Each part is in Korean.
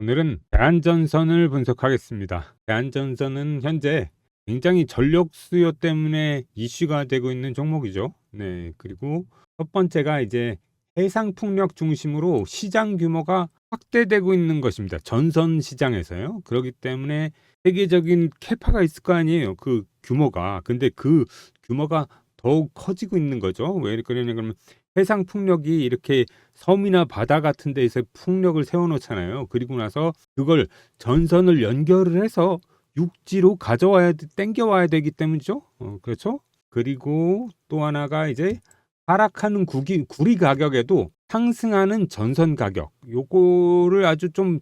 오늘은 대한전선을 분석하겠습니다. 대한전선은 현재 굉장히 전력 수요 때문에 이슈가 되고 있는 종목이죠. 네, 그리고 첫 번째가 이제 해상 풍력 중심으로 시장 규모가 확대되고 있는 것입니다. 전선 시장에서요. 그렇기 때문에 세계적인 캐파가 있을 거 아니에요. 그 규모가. 근데 그 규모가 더욱 커지고 있는 거죠. 왜 그러냐 그러면 해상 풍력이 이렇게 섬이나 바다 같은 데에서 풍력을 세워 놓잖아요. 그리고 나서 그걸 전선을 연결을 해서 육지로 가져와야 땡겨 와야 되기 때문이죠. 그렇죠? 그리고 또 하나가 이제 하락하는 구리 가격에도 상승하는 전선 가격. 요거를 아주 좀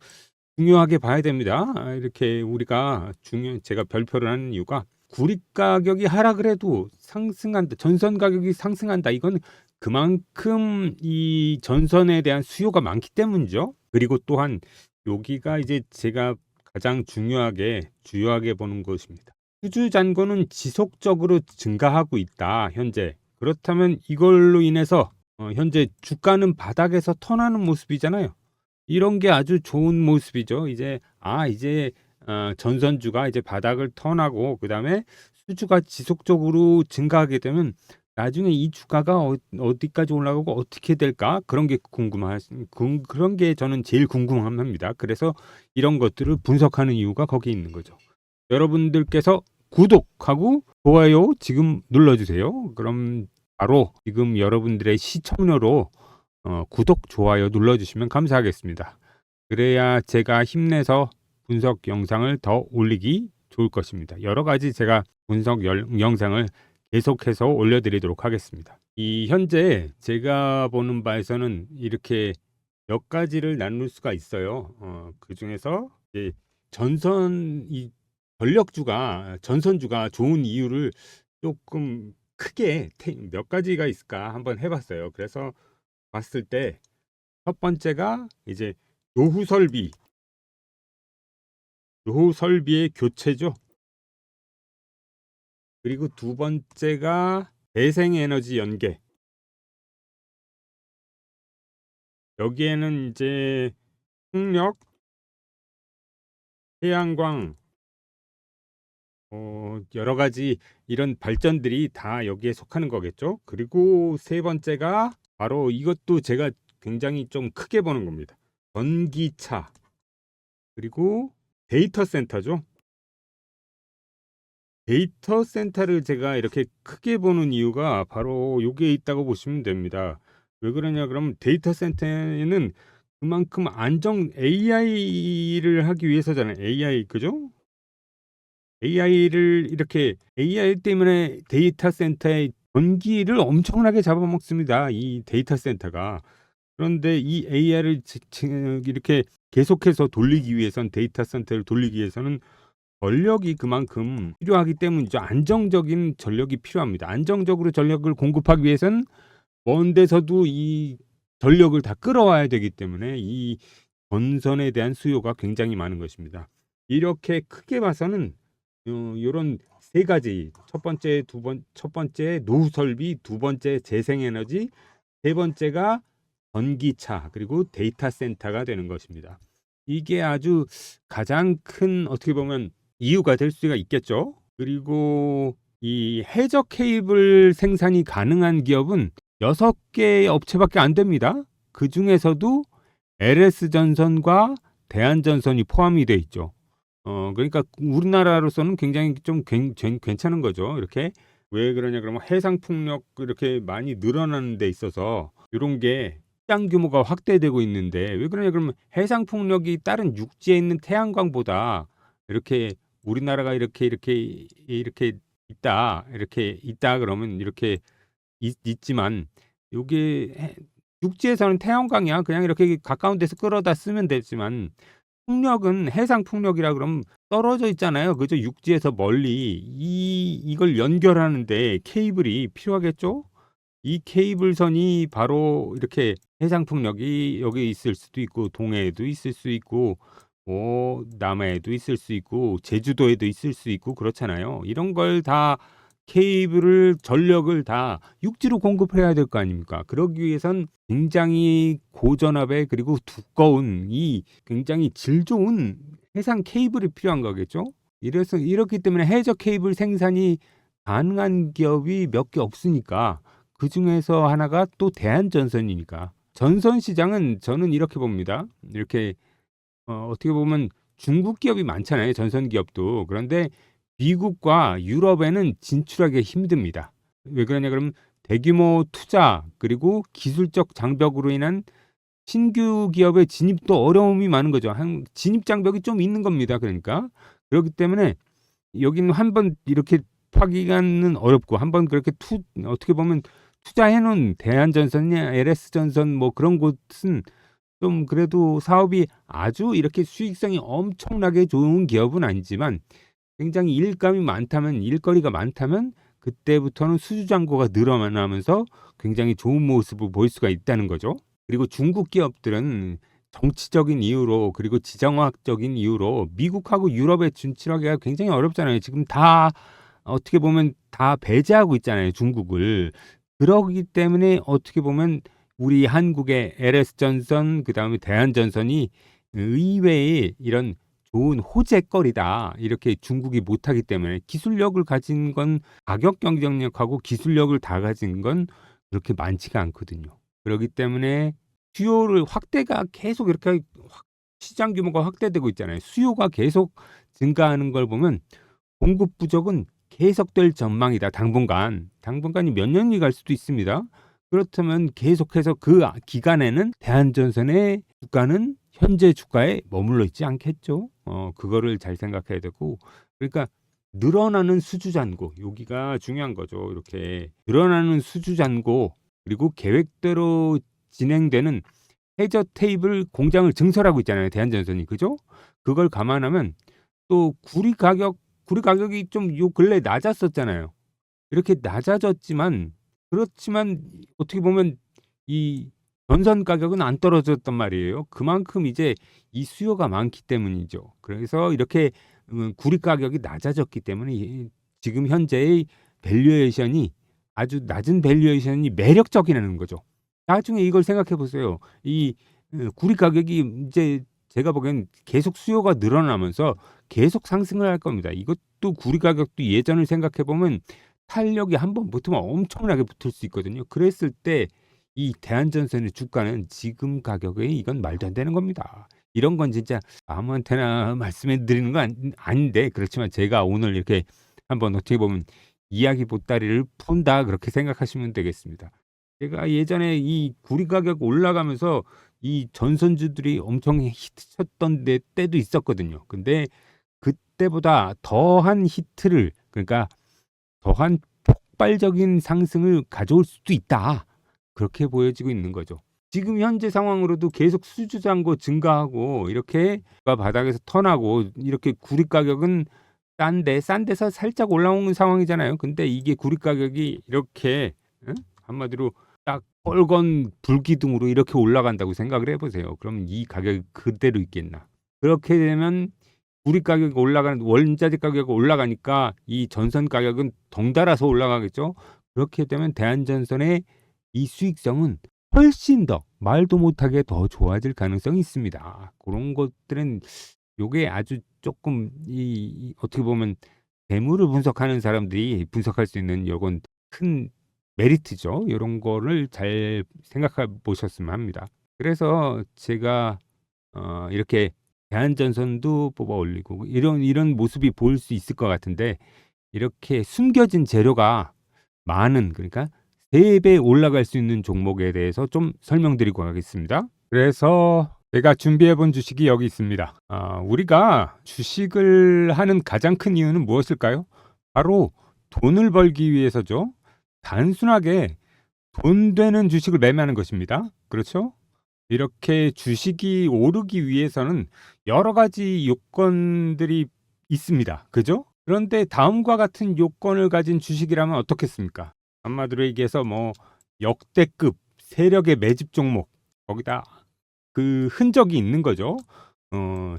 중요하게 봐야 됩니다. 이렇게 우리가 제가 별표를 하는 이유가 구리 가격이 하락을 해도 상승한다. 전선 가격이 상승한다. 이건 그만큼 이 전선에 대한 수요가 많기 때문이죠. 그리고 또한 여기가 이제 제가 가장 주요하게 보는 것입니다. 수주 잔고는 지속적으로 증가하고 있다. 현재. 그렇다면 이걸로 인해서 현재 주가는 바닥에서 턴하는 모습이잖아요. 이런 게 아주 좋은 모습이죠. 이제 전선주가 이제 바닥을 턴하고 그다음에 수주가 지속적으로 증가하게 되면 나중에 이 주가가 어디까지 올라가고 어떻게 될까? 그런 게 저는 제일 궁금합니다. 그래서 이런 것들을 분석하는 이유가 거기 있는 거죠. 여러분들께서 구독하고 좋아요 지금 눌러주세요. 그럼 바로 지금 여러분들의 시청료로 구독, 좋아요 눌러주시면 감사하겠습니다. 그래야 제가 힘내서 분석 영상을 더 올리기 좋을 것입니다. 여러 가지 제가 분석 영상을 계속해서 올려드리도록 하겠습니다. 이 현재 제가 보는 바에서는 이렇게 몇 가지를 나눌 수가 있어요. 그 중에서 이제 이 전선주가 좋은 이유를 조금 크게 몇 가지가 있을까 한번 해봤어요. 그래서 봤을 때 첫 번째가 이제 노후 설비의 교체죠. 그리고 두 번째가 재생에너지 연계. 여기에는 이제 풍력, 태양광, 여러 가지 이런 발전들이 다 여기에 속하는 거겠죠. 그리고 세 번째가 바로 이것도 제가 굉장히 좀 크게 보는 겁니다. 전기차, 그리고 데이터 센터죠. 데이터 센터를 제가 이렇게 크게 보는 이유가 바로 여기에 있다고 보시면 됩니다. 왜 그러냐 그러면 데이터 센터에는 그만큼 AI를 하기 위해서잖아요. AI 그죠? AI 때문에 데이터 센터의 전기를 엄청나게 잡아먹습니다. 이 데이터 센터가. 그런데 이 AI를 이렇게 계속해서 돌리기 위해선 데이터 센터를 돌리기 위해서는 전력이 그만큼 필요하기 때문이죠. 안정적인 전력이 필요합니다. 안정적으로 전력을 공급하기 위해서는 먼 데서도 이 전력을 다 끌어와야 되기 때문에 이 전선에 대한 수요가 굉장히 많은 것입니다. 이렇게 크게 봐서는 요런 세 가지 첫 번째 노후 설비, 두 번째 재생에너지, 세 번째가 전기차 그리고 데이터 센터가 되는 것입니다. 이게 아주 가장 큰 어떻게 보면 이유가 될 수가 있겠죠. 그리고 이 해저 케이블 생산이 가능한 기업은 6개 업체밖에 안 됩니다. 그 중에서도 LS전선과 대한전선이 포함이 돼 있죠. 그러니까 우리나라로서는 굉장히 좀 괜찮은 거죠. 이렇게 왜 그러냐 그러면 해상 풍력 이렇게 많이 늘어나는 데 있어서 이런 게 시장 규모가 확대되고 있는데 왜 그러냐 그러면 해상 풍력이 다른 육지에 있는 태양광보다 이렇게 우리나라가 이렇게 있다 그러면 이렇게 있지만 요게 육지에서는 태양광이야 그냥 이렇게 가까운 데서 끌어다 쓰면 되지만 풍력은 해상 풍력이라 그러면 떨어져 있잖아요. 그죠? 육지에서 멀리 이걸 연결하는데 케이블이 필요하겠죠? 이 케이블선이 바로 이렇게 해상 풍력이 여기 있을 수도 있고 동해에도 있을 수 있고 남해에도 있을 수 있고 제주도에도 있을 수 있고 그렇잖아요. 이런 걸 다 케이블을 전력을 다 육지로 공급해야 될 거 아닙니까? 그러기 위해선 굉장히 고전압에 그리고 두꺼운 이 굉장히 질 좋은 해상 케이블이 필요한 거겠죠. 이래서 이렇기 때문에 해저 케이블 생산이 가능한 기업이 몇 개 없으니까 그 중에서 하나가 또 대한전선이니까 전선 시장은 저는 이렇게 봅니다. 이렇게 어떻게 보면 중국 기업이 많잖아요. 전선 기업도. 그런데 미국과 유럽에는 진출하기 힘듭니다. 왜 그러냐 그러면 대규모 투자 그리고 기술적 장벽으로 인한 신규 기업의 진입도 어려움이 많은 거죠. 진입 장벽이 좀 있는 겁니다. 그러니까 그렇기 때문에 여기는 한번 이렇게 파기가는 어렵고 한번 그렇게 어떻게 보면 투자해 놓은 대한전선이나 LS전선 뭐 그런 곳은 좀 그래도 사업이 아주 이렇게 수익성이 엄청나게 좋은 기업은 아니지만 굉장히 일거리가 많다면 그때부터는 수주잔고가 늘어나면서 굉장히 좋은 모습을 보일 수가 있다는 거죠. 그리고 중국 기업들은 정치적인 이유로 그리고 지정학적인 이유로 미국하고 유럽에 진출하기가 굉장히 어렵잖아요. 지금 다 어떻게 보면 다 배제하고 있잖아요, 중국을. 그러기 때문에 어떻게 보면 우리 한국의 LS전선 그다음에 대한전선이 의외의 이런 좋은 호재거리다. 이렇게 중국이 못하기 때문에 기술력을 가진 건 가격 경쟁력하고 기술력을 다 가진 건 그렇게 많지가 않거든요. 그렇기 때문에 수요를 확대가 계속 이렇게 시장 규모가 확대되고 있잖아요. 수요가 계속 증가하는 걸 보면 공급 부족은 계속될 전망이다. 당분간이 몇 년이 갈 수도 있습니다. 그렇다면 계속해서 그 기간에는 대한전선의 주가는 현재 주가에 머물러 있지 않겠죠. 그거를 잘 생각해야 되고 그러니까 늘어나는 수주잔고 여기가 중요한 거죠. 이렇게 늘어나는 수주잔고 그리고 계획대로 진행되는 해저 테이블 공장을 증설하고 있잖아요. 대한전선이 그죠? 그걸 감안하면 또 구리 가격이 좀 요 근래 낮았었잖아요. 이렇게 낮아졌지만 그렇지만 어떻게 보면 이 전선 가격은 안 떨어졌단 말이에요. 그만큼 이제 이 수요가 많기 때문이죠. 그래서 이렇게 구리 가격이 낮아졌기 때문에 지금 현재의 밸류에이션이 아주 낮은 밸류에이션이 매력적이라는 거죠. 나중에 이걸 생각해 보세요. 이 구리 가격이 이제 제가 보기엔 계속 수요가 늘어나면서 계속 상승을 할 겁니다. 이것도 구리 가격도 예전을 생각해 보면 탄력이 한번 붙으면 엄청나게 붙을 수 있거든요. 그랬을 때 이 대한전선의 주가는 지금 가격에 이건 말도 안 되는 겁니다. 이런 건 진짜 아무한테나 말씀해 드리는 건 아닌데 그렇지만 제가 오늘 이렇게 한번 어떻게 보면 이야기 보따리를 푼다 그렇게 생각하시면 되겠습니다. 제가 예전에 이 구리 가격 올라가면서 이 전선주들이 엄청 히트쳤던 때도 있었거든요. 근데 그때보다 더한 히트를 그러니까 더한 폭발적인 상승을 가져올 수도 있다. 그렇게 보여지고 있는 거죠. 지금 현재 상황으로도 계속 수주잔고 증가하고 이렇게 바닥에서 턴하고 이렇게 구리 가격은 싼 데서 살짝 올라오는 상황이잖아요. 근데 이게 구리 가격이 이렇게 한마디로 딱 빨간 불기둥으로 이렇게 올라간다고 생각을 해보세요. 그럼 이 가격이 그대로 있겠나? 그렇게 되면 구리 가격이 올라가는 원자재 가격이 올라가니까 이 전선 가격은 덩달아서 올라가겠죠. 그렇게 되면 대한전선의 이 수익성은 훨씬 더 말도 못하게 더 좋아질 가능성이 있습니다. 그런 것들은 요게 아주 조금 이 어떻게 보면 재물을 분석하는 사람들이 분석할 수 있는 요건 큰 메리트죠. 이런 거를 잘 생각해 보셨으면 합니다. 그래서 제가 이렇게 대한전선도 뽑아 올리고 이런 모습이 보일 수 있을 것 같은데 이렇게 숨겨진 재료가 많은 그러니까 3배 올라갈 수 있는 종목에 대해서 좀 설명드리고 가겠습니다. 그래서 제가 준비해 본 주식이 여기 있습니다. 우리가 주식을 하는 가장 큰 이유는 무엇일까요? 바로 돈을 벌기 위해서죠. 단순하게 돈 되는 주식을 매매하는 것입니다. 그렇죠? 이렇게 주식이 오르기 위해서는 여러 가지 요건들이 있습니다. 그죠? 그런데 다음과 같은 요건을 가진 주식이라면 어떻겠습니까? 한마디로 얘기해서 뭐 역대급 세력의 매집 종목 거기다 그 흔적이 있는 거죠.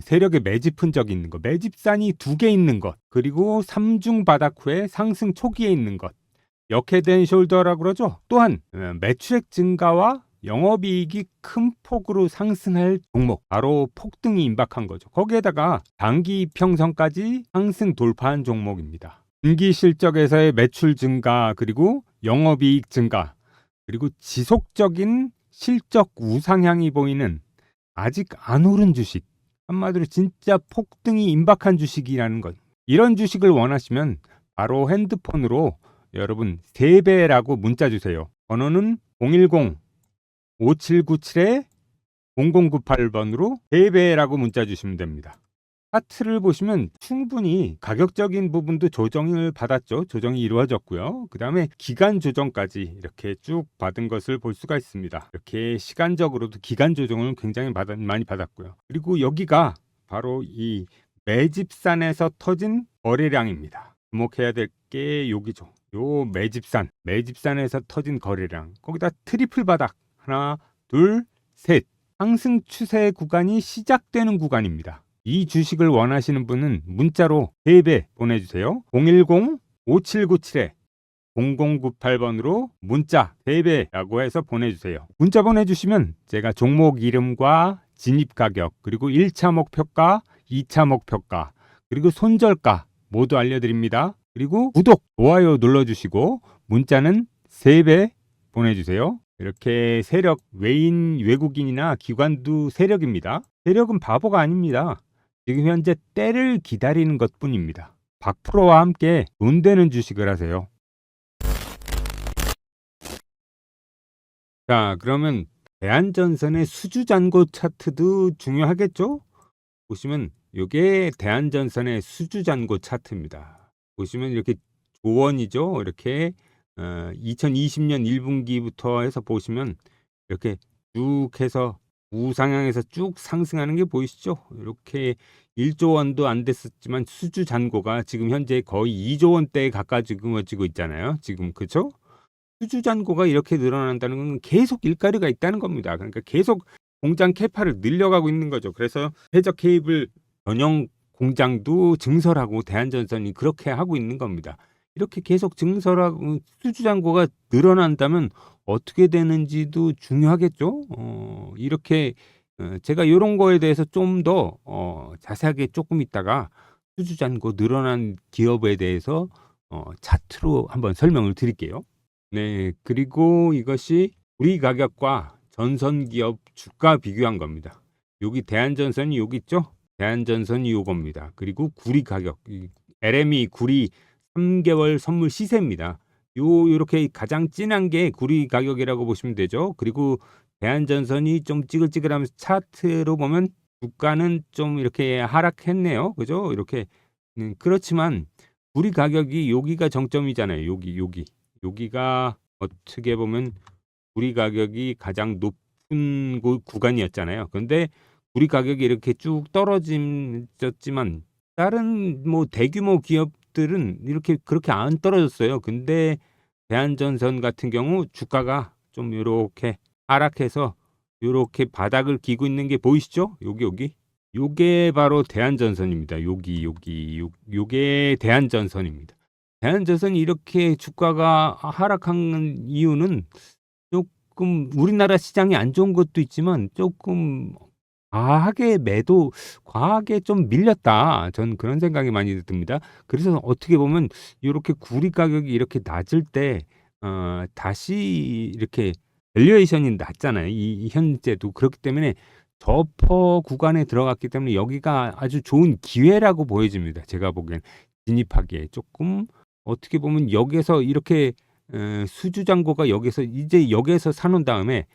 세력의 매집 흔적이 있는 것, 매집산이 2개 있는 것, 그리고 3중 바닥 후에 상승 초기에 있는 것, 역해된 숄더라고 그러죠. 또한 매출액 증가와 영업이익이 큰 폭으로 상승할 종목, 바로 폭등이 임박한 거죠. 거기에다가 단기 이평선까지 상승 돌파한 종목입니다. 분기 실적에서의 매출 증가, 그리고 영업이익 증가, 그리고 지속적인 실적 우상향이 보이는 아직 안 오른 주식, 한마디로 진짜 폭등이 임박한 주식이라는 것. 이런 주식을 원하시면 바로 핸드폰으로 여러분 3배라고 문자 주세요. 번호는 010-5797-0098번으로 3배라고 문자 주시면 됩니다. 차트를 보시면 충분히 가격적인 부분도 조정을 받았죠. 조정이 이루어졌고요. 그 다음에 기간 조정까지 이렇게 쭉 받은 것을 볼 수가 있습니다. 이렇게 시간적으로도 기간 조정을 굉장히 많이 받았고요. 그리고 여기가 바로 이 매집산에서 터진 거래량입니다. 주목해야 될 게 여기죠. 요 매집산에서 터진 거래량, 거기다 트리플 바닥 하나, 둘, 셋, 상승 추세 구간이 시작되는 구간입니다. 이 주식을 원하시는 분은 문자로 3배 보내주세요. 010-5797-0098번으로 문자 3배라고 해서 보내주세요. 문자 보내주시면 제가 종목 이름과 진입 가격, 그리고 1차 목표가, 2차 목표가, 그리고 손절가 모두 알려드립니다. 그리고 구독, 좋아요 눌러주시고 문자는 3배 보내주세요. 이렇게 세력, 외국인이나 기관도 세력입니다. 세력은 바보가 아닙니다. 지금 현재 때를 기다리는 것뿐입니다. 박프로와 함께 돈 되는 주식을 하세요. 자, 그러면 대한전선의 수주잔고 차트도 중요하겠죠? 보시면 이게 대한전선의 수주잔고 차트입니다. 보시면 이렇게 조원이죠. 이렇게 2020년 1분기부터 해서 보시면 이렇게 쭉 해서 우상향에서 쭉 상승하는 게 보이시죠? 이렇게 1조 원도 안 됐었지만 수주 잔고가 지금 현재 거의 2조 원대에 가까워지고 있잖아요. 지금 그렇죠? 수주 잔고가 이렇게 늘어난다는 건 계속 일가리가 있다는 겁니다. 그러니까 계속 공장 캐파를 늘려가고 있는 거죠. 그래서 해적 케이블 전용 공장도 증설하고 대한전선이 그렇게 하고 있는 겁니다. 이렇게 계속 증설하고 수주 잔고가 늘어난다면 어떻게 되는지도 중요하겠죠. 이렇게 제가 이런 거에 대해서 좀 더 자세하게 조금 있다가 수주 잔고 늘어난 기업에 대해서 차트로 한번 설명을 드릴게요. 네, 그리고 이것이 우리 가격과 전선 기업 주가 비교한 겁니다. 여기 대한전선이 여기 있죠? 대한전선이 요겁니다. 그리고 구리 가격, LME 구리 3개월 선물 시세입니다. 요렇게 가장 진한 게 구리 가격이라고 보시면 되죠. 그리고 대한전선이 좀 찌글찌글하면서 차트로 보면 주가는 좀 이렇게 하락했네요. 그죠? 이렇게 그렇지만 구리 가격이 여기가 정점이잖아요. 여기가 어떻게 보면 구리 가격이 가장 높은 구간이었잖아요. 근데 구리 가격이 이렇게 쭉 떨어졌지만 다른 뭐 대규모 기업들은 이렇게 그렇게 안 떨어졌어요. 근데 대한전선 같은 경우 주가가 좀 이렇게 하락해서 이렇게 바닥을 기고 있는 게 보이시죠? 여기. 요게 바로 대한전선입니다. 요게 대한전선입니다. 대한전선이 이렇게 주가가 하락한 이유는 조금 우리나라 시장이 안 좋은 것도 있지만 조금 과하게 좀 밀렸다. 전 그런 생각이 많이 듭니다. 그래서 어떻게 보면 이렇게 구리 가격이 이렇게 낮을 때 다시 이렇게 밸류에이션이 낮잖아요. 이 현재도 그렇기 때문에 저퍼 구간에 들어갔기 때문에 여기가 아주 좋은 기회라고 보여집니다. 제가 보기엔 진입하기에 조금 어떻게 보면 여기서 이렇게 수주잔고가 여기서 사놓은 다음에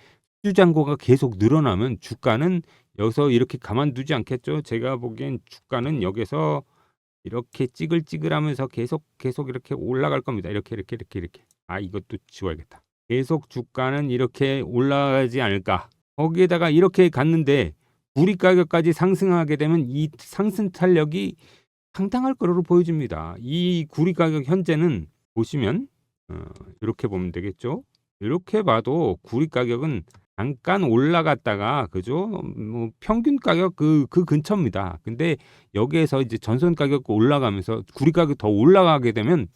수주잔고가 계속 늘어나면 주가는 여기서 이렇게 가만두지 않겠죠. 제가 보기엔 주가는 여기서 이렇게 찌글찌글하면서 계속 이렇게 올라갈 겁니다. 이렇게. 이것도 지워야겠다. 계속 주가는 이렇게 올라가지 않을까. 거기에다가 이렇게 갔는데 구리 가격까지 상승하게 되면 이 상승 탄력이 상당할 거로 보여집니다. 이 구리 가격 현재는 보시면 이렇게 보면 되겠죠. 이렇게 봐도 구리 가격은 잠깐 올라갔다가 그죠? 뭐 평균 가격 그 근처입니다. 근데 여기에서 이제 전선 가격 올라가면서 구리 가격 더 올라가게 되면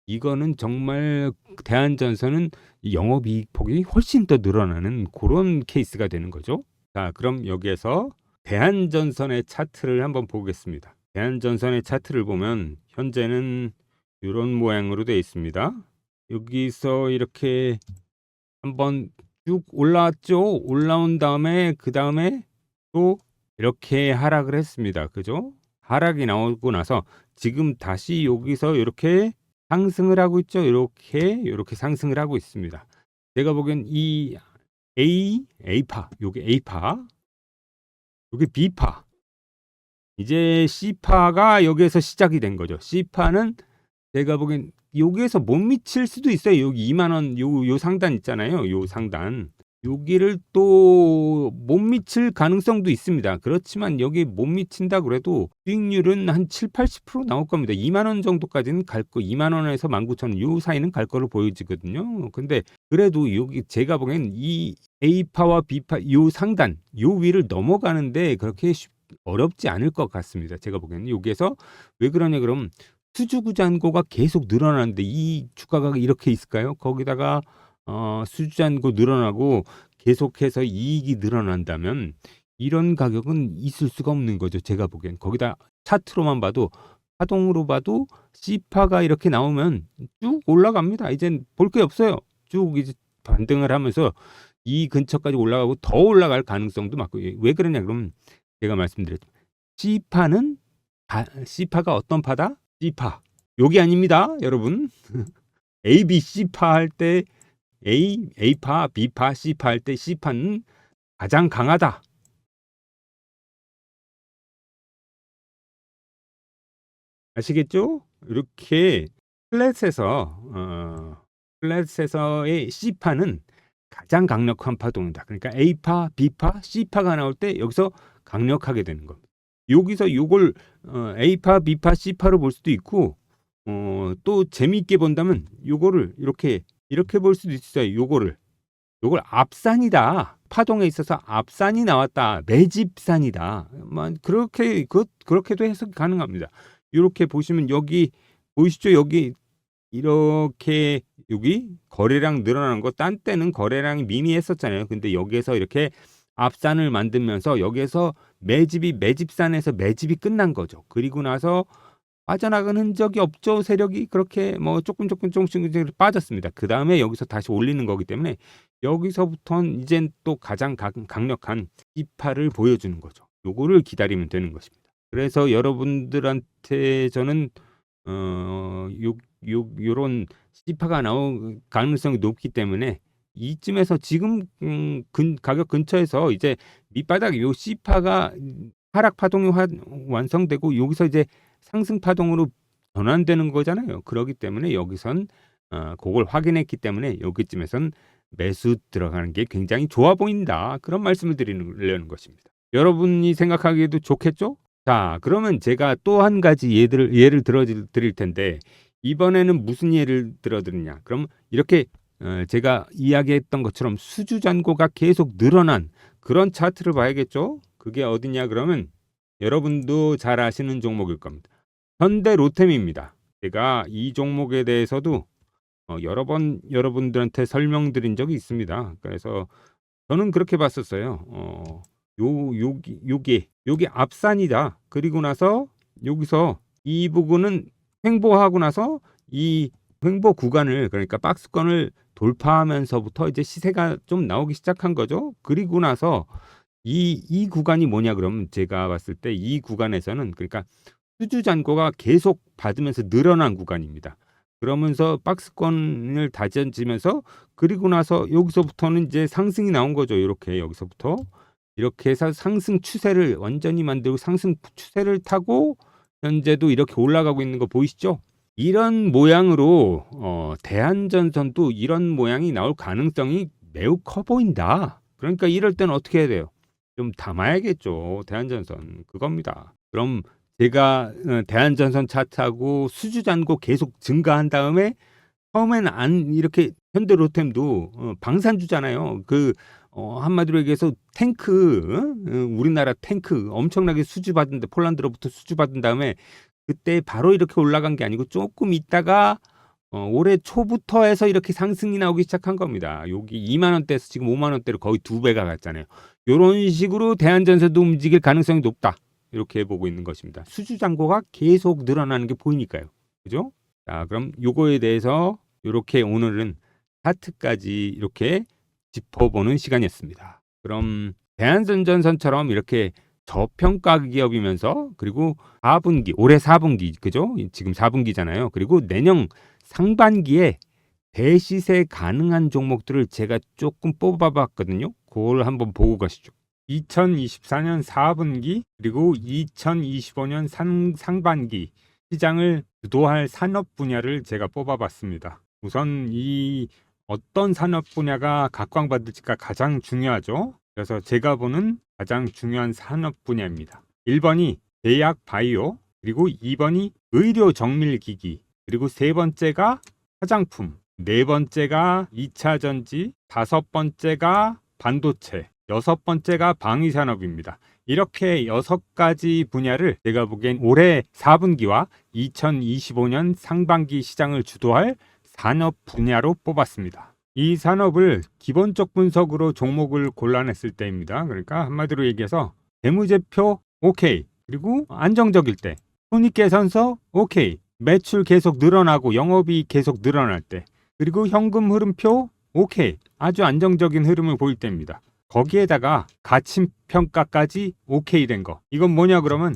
이거는 정말 대한전선은 이 영업이익 폭이 훨씬 더 늘어나는 그런 케이스가 되는 거죠. 자, 그럼 여기에서 대한전선의 차트를 한번 보겠습니다. 대한전선의 차트를 보면 현재는 이런 모양으로 되어 있습니다. 여기서 이렇게 한번 쭉 올라왔죠. 올라온 다음에 그 다음에 또 이렇게 하락을 했습니다. 그죠? 하락이 나오고 나서 지금 다시 여기서 이렇게 상승을 하고 있죠. 이렇게 상승을 하고 있습니다. 제가 보기엔 이 A파, 요게 A파, 요게 B파, 이제 C파가 여기에서 시작이 된 거죠. C파는 제가 보기엔 여기에서 못 미칠 수도 있어요. 여기 2만 원 요 상단 있잖아요. 요 상단. 여기를 또 못 미칠 가능성도 있습니다. 그렇지만 여기 못 미친다 그래도 수익률은 한 7, 80% 나올 겁니다. 2만 원 정도까지는 갈 거, 2만 원에서 19,000원 요 사이는 갈 거로 보여지거든요. 근데 그래도 여기 제가 보기엔 이 A파와 B파 요 상단, 요 위를 넘어가는데 그렇게 어렵지 않을 것 같습니다. 제가 보기에는 여기에서 왜 그러냐 그러면 수주 잔고가 계속 늘어나는데 이 주가가 이렇게 있을까요? 거기다가 수주 잔고 늘어나고 계속해서 이익이 늘어난다면 이런 가격은 있을 수가 없는 거죠. 제가 보기엔 거기다 차트로만 봐도 파동으로 봐도 C파가 이렇게 나오면 쭉 올라갑니다. 이젠 볼 게 없어요. 쭉 이제 반등을 하면서 이 근처까지 올라가고 더 올라갈 가능성도 많고 왜 그러냐 그러면 제가 말씀드렸죠. C파가 어떤 파다? C파. 여기 아닙니다, 여러분. A, B, C파 할 때 A파, B파, C파 할 때 C파는 가장 강하다. 아시겠죠? 이렇게 플랫에서의 C파는 가장 강력한 파동이다. 그러니까 A파, B파, C파가 나올 때 여기서 강력하게 되는 겁니다. 여기서 요걸 A파, B파, C파로 볼 수도 있고 또 재미있게 본다면 요거를 이렇게 볼 수도 있어요. 요걸 앞산이다. 파동에 있어서 앞산이 나왔다. 매집산이다. 그렇게도 해석이 가능합니다. 이렇게 보시면 여기 보이시죠? 여기 이렇게 여기 거래량 늘어나는 거 딴 때는 거래량이 미미했었잖아요. 근데 여기에서 이렇게 앞산을 만들면서 여기에서 매집산에서 매집이 끝난 거죠. 그리고 나서 빠져나가는 흔적이 없죠. 세력이 그렇게 뭐 조금씩 빠졌습니다. 그 다음에 여기서 다시 올리는 거기 때문에 여기서부터는 이젠 또 가장 강력한 C파를 보여주는 거죠. 요거를 기다리면 되는 것입니다. 그래서 여러분들한테 저는 요런 C파가 나올 가능성이 높기 때문에 이쯤에서 지금 가격 근처에서 이제 밑바닥 요 C파가 하락 파동이 완성되고 여기서 이제 상승 파동으로 전환되는 거잖아요. 그렇기 때문에 여기선 그걸 확인했기 때문에 여기쯤에선 매수 들어가는 게 굉장히 좋아 보인다. 그런 말씀을 드리려는 것입니다. 여러분이 생각하기에도 좋겠죠? 자, 그러면 제가 또 한 가지 예를 들어 드릴 텐데 이번에는 무슨 예를 들어 드리냐? 그럼 이렇게 제가 이야기했던 것처럼 수주 잔고가 계속 늘어난 그런 차트를 봐야겠죠? 그게 어디냐 그러면 여러분도 잘 아시는 종목일 겁니다. 현대로템입니다. 제가 이 종목에 대해서도 여러 번 여러분들한테 설명드린 적이 있습니다. 그래서 저는 그렇게 봤었어요. 요게 앞산이다. 그리고 나서 여기서 이 부분은 횡보하고 나서 이 횡보 구간을 그러니까 박스권을 돌파하면서부터 이제 시세가 좀 나오기 시작한 거죠. 그리고 나서 이 구간이 뭐냐 그러면 제가 봤을 때 이 구간에서는 그러니까 수주 잔고가 계속 받으면서 늘어난 구간입니다. 그러면서 박스권을 다져지면서 그리고 나서 여기서부터는 이제 상승이 나온 거죠. 이렇게 여기서부터 이렇게 해서 상승 추세를 완전히 만들고 상승 추세를 타고 현재도 이렇게 올라가고 있는 거 보이시죠? 이런 모양으로 대한전선도 이런 모양이 나올 가능성이 매우 커 보인다. 그러니까 이럴 때는 어떻게 해야 돼요? 좀 담아야겠죠. 대한전선 그겁니다. 그럼 제가 대한전선 차트하고 수주 잔고 계속 증가한 다음에 처음에는 안 이렇게 현대로템도 방산주잖아요. 그 한마디로 얘기해서 탱크, 우리나라 탱크 엄청나게 수주받은데 폴란드로부터 수주받은 다음에 그때 바로 이렇게 올라간 게 아니고 조금 있다가 올해 초부터 해서 이렇게 상승이 나오기 시작한 겁니다. 여기 2만 원대에서 지금 5만 원대로 거의 2배가 갔잖아요. 이런 식으로 대한전선도 움직일 가능성이 높다. 이렇게 보고 있는 것입니다. 수주 잔고가 계속 늘어나는 게 보이니까요. 그죠? 자, 그럼 요거에 대해서 이렇게 오늘은 차트까지 이렇게 짚어보는 시간이었습니다. 그럼 대한전선처럼 이렇게 저평가 기업이면서 그리고 4분기, 올해 4분기, 그죠? 지금 4분기잖아요. 그리고 내년 상반기에 대시세 가능한 종목들을 제가 조금 뽑아봤거든요. 그걸 한번 보고 가시죠. 2024년 4분기 그리고 2025년 상반기 시장을 주도할 산업 분야를 제가 뽑아봤습니다. 우선 이 어떤 산업 분야가 각광받을지가 가장 중요하죠. 그래서 제가 보는 가장 중요한 산업 분야입니다. 1번이 제약 바이오, 그리고 2번이 의료 정밀 기기, 그리고 세 번째가 화장품, 네 번째가 2차 전지, 다섯 번째가 반도체, 여섯 번째가 방위 산업입니다. 이렇게 6가지 분야를 제가 보기엔 올해 4분기와 2025년 상반기 시장을 주도할 산업 분야로 뽑았습니다. 이 산업을 기본적 분석으로 종목을 골라냈을 때입니다. 그러니까 한마디로 얘기해서 재무제표 오케이, 그리고 안정적일 때, 손익계산서 오케이, 매출 계속 늘어나고 영업이익 계속 늘어날 때, 그리고 현금 흐름표 오케이, 아주 안정적인 흐름을 보일 때입니다. 거기에다가 가치평가까지 오케이 된 거. 이건 뭐냐 그러면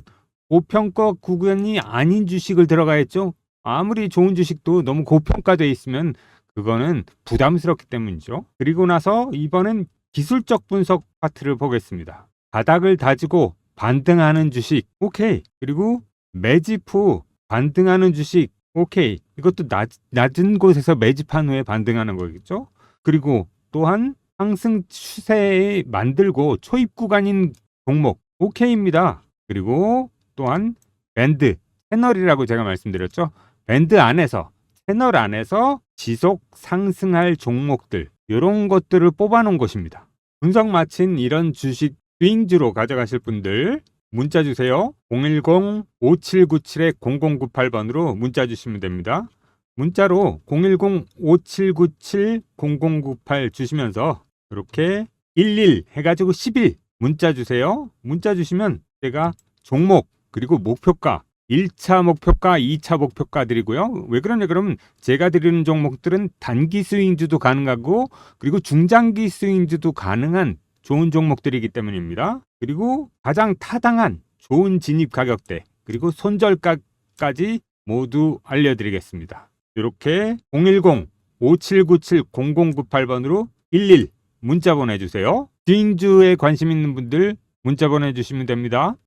고평가 구간이 아닌 주식을 들어가야죠. 아무리 좋은 주식도 너무 고평가되어 있으면 그거는 부담스럽기 때문이죠. 그리고 나서 이번엔 기술적 분석 파트를 보겠습니다. 바닥을 다지고 반등하는 주식 오케이, 그리고 매집 후 반등하는 주식 오케이, 이것도 낮은 곳에서 매집한 후에 반등하는 거겠죠. 그리고 또한 상승 추세에 만들고 초입 구간인 종목 오케이입니다. 그리고 또한 밴드, 채널이라고 제가 말씀드렸죠. 밴드 안에서, 채널 안에서 지속 상승할 종목들, 이런 것들을 뽑아놓은 것입니다. 분석 마친 이런 주식 스윙주로 가져가실 분들 문자 주세요. 010-5797-0098번으로 문자 주시면 됩니다. 문자로 010-5797-0098 주시면서 이렇게 11 해가지고 10일 문자 주세요. 문자 주시면 제가 종목 그리고 목표가 1차 목표가, 2차 목표가 드리고요. 왜 그러냐 그러면 제가 드리는 종목들은 단기 스윙주도 가능하고 그리고 중장기 스윙주도 가능한 좋은 종목들이기 때문입니다. 그리고 가장 타당한 좋은 진입 가격대 그리고 손절가까지 모두 알려드리겠습니다. 이렇게 010-5797-0098번으로 11 문자 보내주세요. 스윙주에 관심 있는 분들 문자 보내주시면 됩니다.